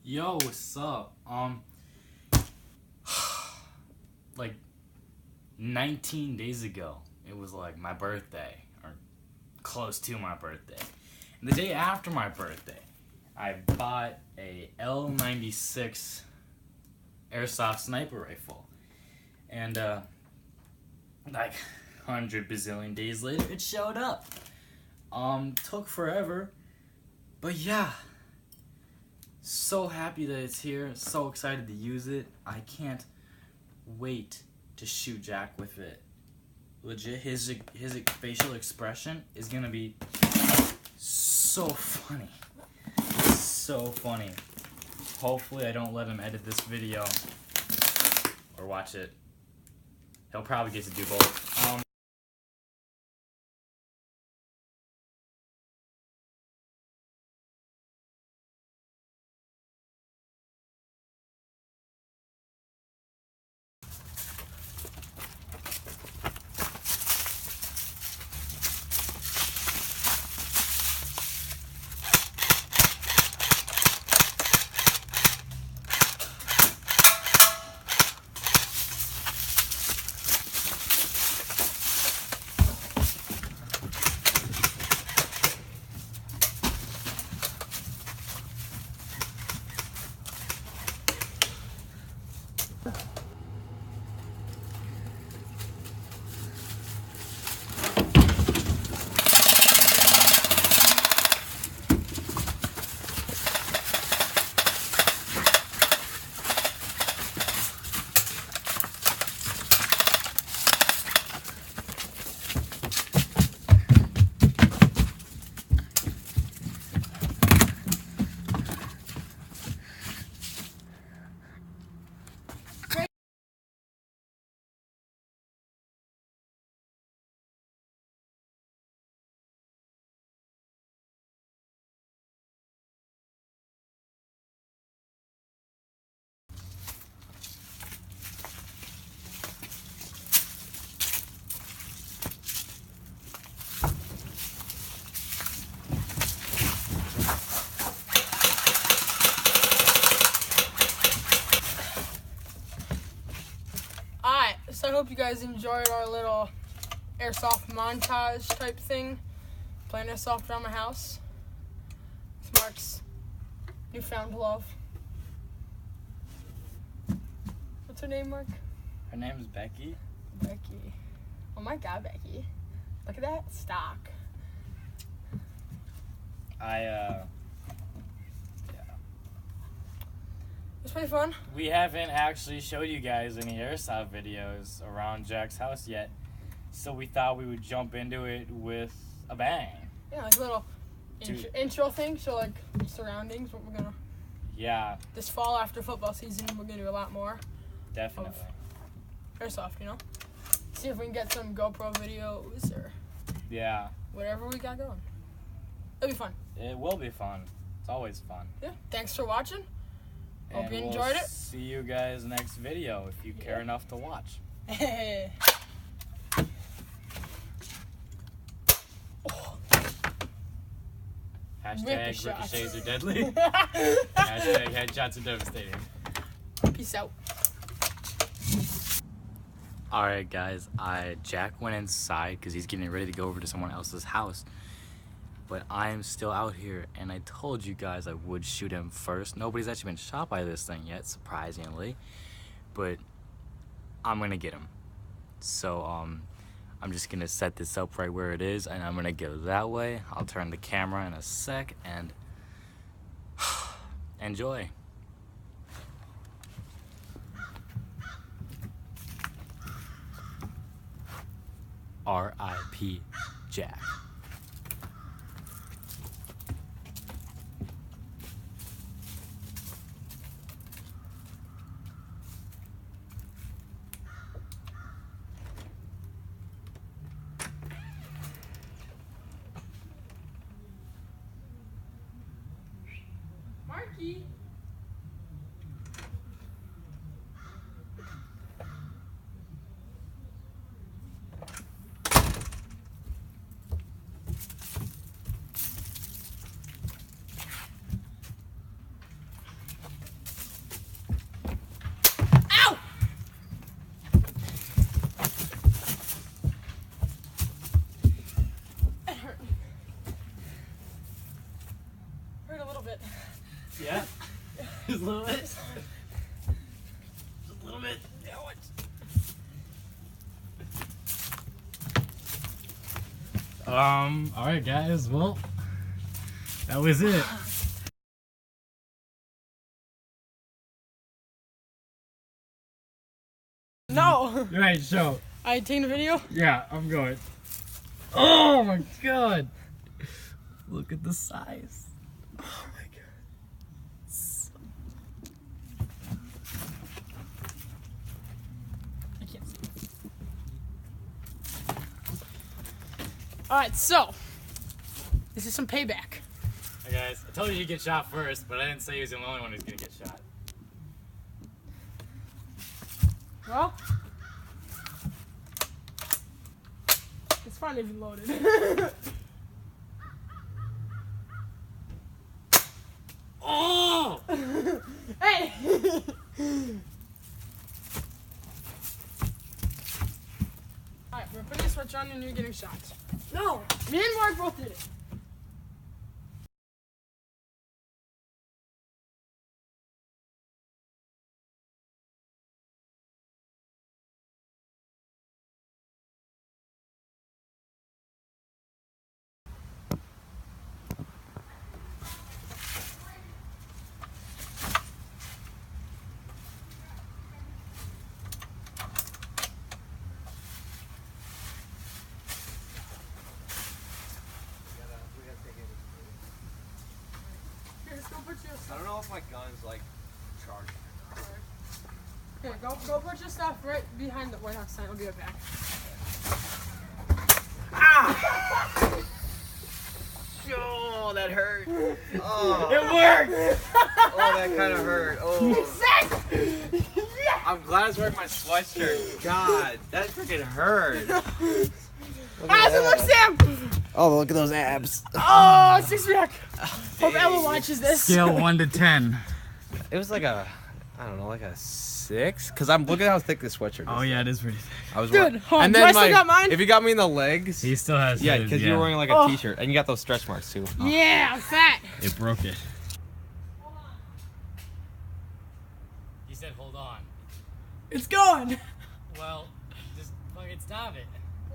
Yo, what's up? Like 19 days ago, it was like my birthday, or close to my birthday. And the day after my birthday, I bought a L96 Airsoft sniper rifle. And, like 100 bazillion days later, it showed up. Took forever, but yeah. So happy that it's here, so excited to use it. I can't wait to shoot Jack with it. Legit, his facial expression is gonna be so funny. So funny. Hopefully I don't let him edit this video or watch it. He'll probably get to do both. Alright, so I hope you guys enjoyed our little airsoft montage type thing. Playing airsoft around my house. It's Mark's newfound love. What's her name, Mark? Her name is Becky. Becky. Oh my god, Becky. Look at that stock. It was pretty fun. We haven't actually showed you guys any airsoft videos around Jack's house yet, so we thought we would jump into it with a bang. Yeah, like a little intro thing, so like surroundings, what we're gonna... Yeah. This fall after football season, we're gonna do a lot more Definitely. airsoft, you know? See if we can get some GoPro videos or Yeah. whatever we got going. It'll be fun. It will be fun. It's always fun. Yeah, thanks for watching. Hope And you enjoyed we'll it. See you guys next video if you care enough to watch. Hashtag ricochets are deadly. Hashtag headshots are devastating. Peace out. Alright guys, Jack went inside because he's getting ready to go over to someone else's house. But I'm still out here, and I told you guys I would shoot him first. Nobody's actually been shot by this thing yet, surprisingly. But I'm gonna get him. So I'm just gonna set this up right where it is, and I'm gonna go that way. I'll turn the camera in a sec, and enjoy. R.I.P. Jack. Marky. bit. Yeah? Just a little bit? Just a little bit. Alright guys, well, that was it. No! Right, so. I taking a video? Yeah, I'm going. Oh my god! Look at the size. Oh my god. I can't see. Alright, so. This is some payback. Hey guys, I told you he'd get shot first, but I didn't say he was the only one who's gonna get shot. Well. It's not even loaded. Oh! Hey! Alright, we're putting a switch on and you're getting shot. No! Me and Mark both did it. Here, let's go put your I stuff. don't know if my gun's like charged. Here, go put your stuff right behind the White House sign. I'll be right back. Oh, that hurt. Oh, It worked! oh that kind of hurt. Oh, I'm glad it's wearing my sweatshirt. God, that freaking hurt. How's it look, Sam? Oh, look at those abs. Oh, six pack. Hope Ella watches this. Scale 1 to 10. It was like a, I don't know, like a 6. Cause I'm looking at how thick this sweatshirt is. Oh yeah, it is pretty thick. I was Dude, wearing, hold on. and Do then I still got mine? if you got me in the legs, He still has yeah, his, because you were wearing like a Oh. t-shirt and you got those stretch marks too. Yeah, I'm fat. It broke it. He said hold on. It's going. Well, just fucking stop it.